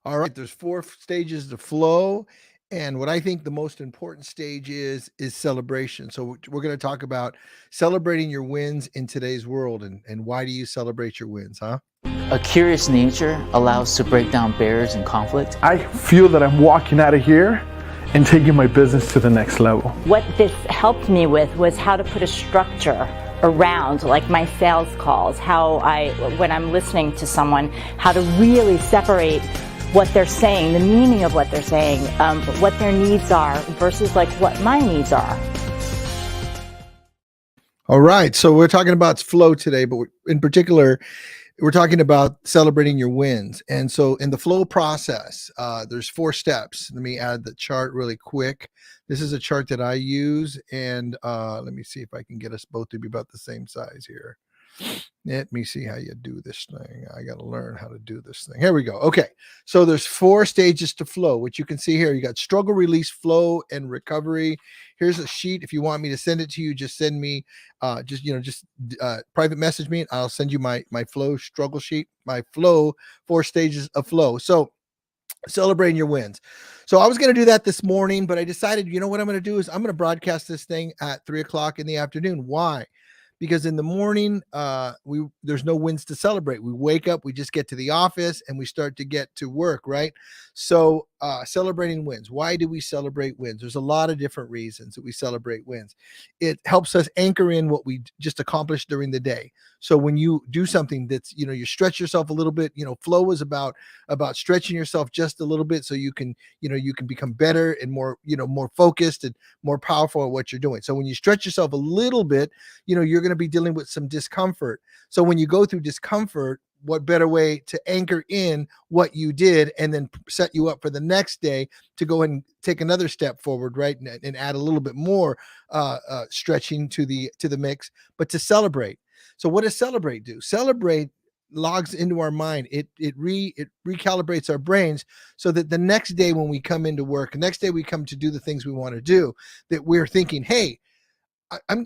All right, there's 4 stages to flow, and what I think the most important stage is celebration. So we're going to talk about celebrating your wins in today's world, and why do you celebrate your wins, huh? A curious nature allows to break down barriers and conflict. I feel that I'm walking out of here and taking my business to the next level. What this helped me with was how to put a structure around like my sales calls, when I'm listening to someone, how to really separate what they're saying, the meaning of what they're saying, what their needs are versus like what my needs are. All right, so we're talking about flow today, but in particular, we're talking about celebrating your wins. And so in the flow process, there's 4 steps. Let me add the chart really quick. This is a chart that I use, and let me see if I can get us both to be about the same size here. Let me see how you do this thing. I got to learn how to do this thing. Here we go. Okay. So there's 4 stages to flow, which you can see here. You got struggle, release, flow, and recovery. Here's a sheet. If you want me to send it to you, just send me, private message me. And I'll send you my flow struggle sheet, my flow, 4 stages of flow. So celebrating your wins. So I was going to do that this morning, but I decided, you know what I'm going to do is I'm going to broadcast this thing at 3:00 in the afternoon. Why? Because in the morning, there's no wins to celebrate. We wake up, we just get to the office, and we start to get to work, right? So celebrating wins. Why do we celebrate wins? There's a lot of different reasons that we celebrate wins. It helps us anchor in what we just accomplished during the day. So when you do something that's, you stretch yourself a little bit, flow is about stretching yourself just a little bit so you can become better and more, more focused and more powerful at what you're doing. So when you stretch yourself a little bit, you're going to be dealing with some discomfort. So when you go through discomfort, what better way to anchor in what you did and then set you up for the next day to go and take another step forward, right? And add a little bit more stretching to the mix, but to celebrate. So what does celebrate do? Celebrate logs into our mind. It recalibrates our brains so that the next day when we come into work, the next day we come to do the things we want to do, that we're thinking, hey,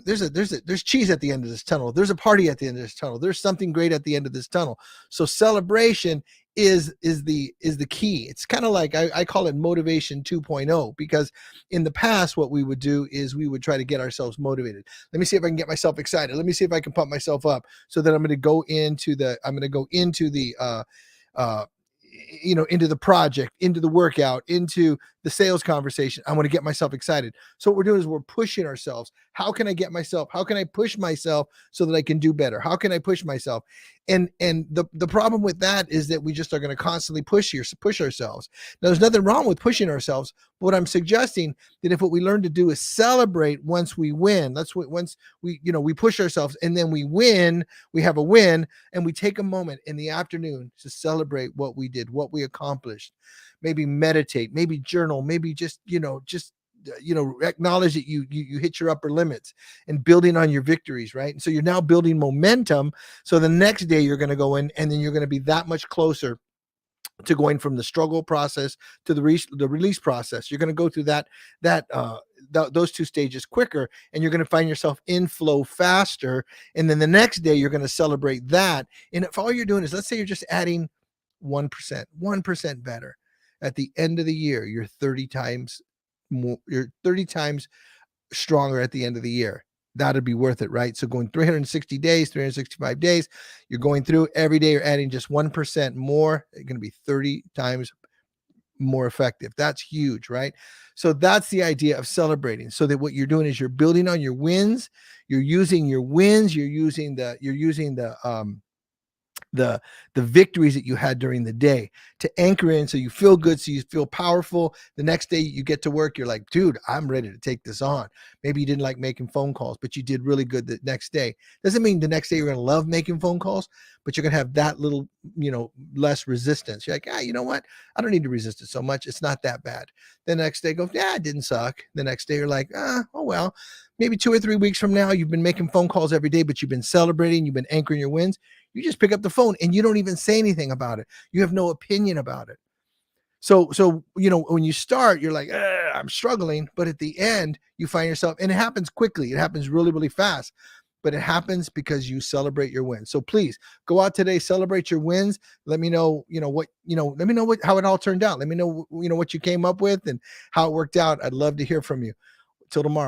there's cheese at the end of this tunnel. There's a party at the end of this tunnel. There's something great at the end of this tunnel. So celebration is the key. It's kind of like I call it motivation 2.0, because in the past what we would do is we would try to get ourselves motivated. Let me see if I can get myself excited. Let me see if I can pump myself up so that I'm going to go into the into the project, into the workout, into the sales conversation. I want to get myself excited. So what we're doing is we're pushing ourselves. How can I push myself so that I can do better? How can I push myself? And the problem with that is that we just are going to constantly push ourselves. Now, there's nothing wrong with pushing ourselves. But what I'm suggesting that if what we learn to do is celebrate once we win, once we push ourselves and then we win, we have a win, and we take a moment in the afternoon to celebrate what we did, what we accomplished. Maybe meditate, maybe journal, maybe just acknowledge that you hit your upper limits and building on your victories, right? And so you're now building momentum. So the next day you're going to go in and then you're going to be that much closer to going from the struggle process to the release process. You're going to go through those 2 stages quicker, and you're going to find yourself in flow faster. And then the next day you're going to celebrate that. And if all you're doing is, let's say you're just adding 1% better, at the end of the year, you're 30 times more, you're 30 times stronger at the end of the year. That'd be worth it, right? So going 360 days, 365 days, you're going through every day, you're adding just 1% more. You're going to be 30 times more effective. That's huge, right? So that's the idea of celebrating. So that what you're doing is you're building on your wins. You're using your wins. You're using the victories that you had during the day to anchor in, so you feel good, so you feel powerful. The next day you get to work, you're like, dude, I'm ready to take this on. Maybe you didn't like making phone calls, but you did really good the next day. Doesn't mean the next day you're going to love making phone calls, but you're going to have that little, less resistance. You're like, you know what? I don't need to resist it so much. It's not that bad. The next day goes, it didn't suck. The next day you're like, oh, well, maybe 2 or 3 weeks from now, you've been making phone calls every day, but you've been celebrating, you've been anchoring your wins. You just pick up the phone and you don't even say anything about it. You have no opinion about it. So when you start, you're like, I'm struggling. But at the end, you find yourself, and it happens quickly. It happens really, really fast. but it happens because you celebrate your wins. So please go out today, celebrate your wins. Let me know, let me know how it all turned out. Let me know, what you came up with and how it worked out. I'd love to hear from you. Till tomorrow.